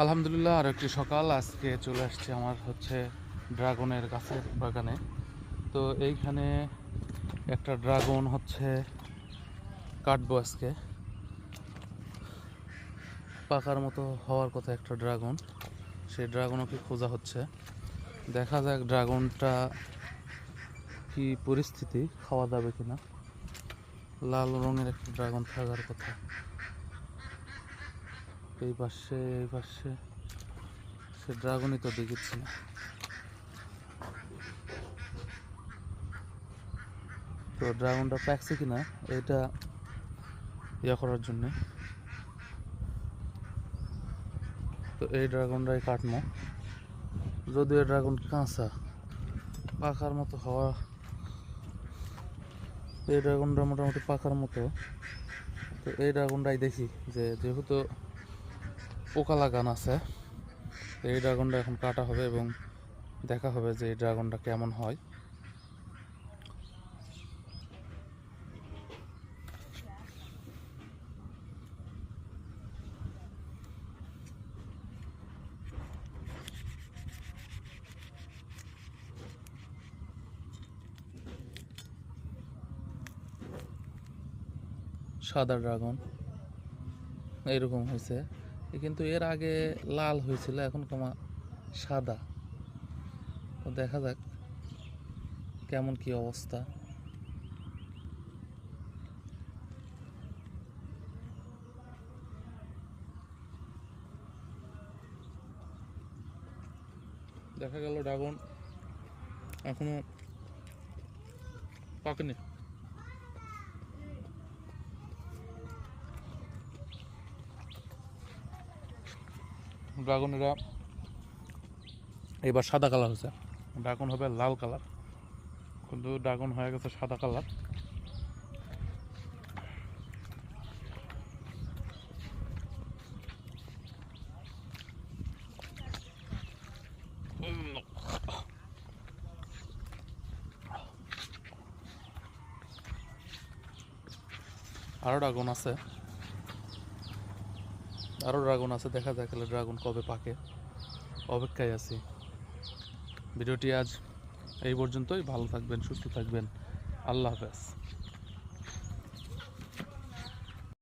আলহামদুলিল্লাহ, আর একটি সকাল। আজকে চলে আসছে আমার ড্রাগনের গাছের বাগানে। তো এইখানে একটা ড্রাগন কাটবো আজকে। পাকার মতো হওয়ার কথা একটা ড্রাগন, সেই ড্রাগনকে খোঁজা হচ্ছে। দেখা যাক ড্রাগনটা কি পরিস্থিতি, খাওয়া যাবে কিনা। লাল রঙের একটা ড্রাগন থাকার কথা। এই পাশে সে ড্রাগনই তো দেখেছি না। তো ড্রাগনটা পাকছে কিনা এটা করার জন্যে তো এই ড্রাগনটাই কাটবো। যদিও ড্রাগন কাঁচা, পাকার মতো হওয়া, এই ড্রাগনটা মোটামুটি পাকার মতো। তো এই ড্রাগনটাই দেখি, যেহেতু পোকা লাগান আছে, এই ড্রাগনটা এখন কাটা হবে এবং দেখা হবে যে এই ড্রাগনটা কেমন হয়। সাদা ড্রাগন এইরকম হয়েছে, কিন্তু এর আগে লাল হয়েছিল, এখন কমা সাদা। তো দেখা যাক কেমন কি অবস্থা। দেখা গেল ড্রাগন এখনো পাকেনি। ড্রাগনেরা এবার সাদা কালার হয়েছে, ড্রাগন হবে লাল কালার, কিন্তু ড্রাগন হয়ে গেছে সাদা কালার। আরও ড্রাগন আছে, দেখা যাক ড্রাগন কবে পাকে, অপেক্ষায় আছি। ভিডিওটি আজ এই পর্যন্তই। ভালো থাকবেন, সুস্থ থাকবেন। আল্লাহ হাফেজ।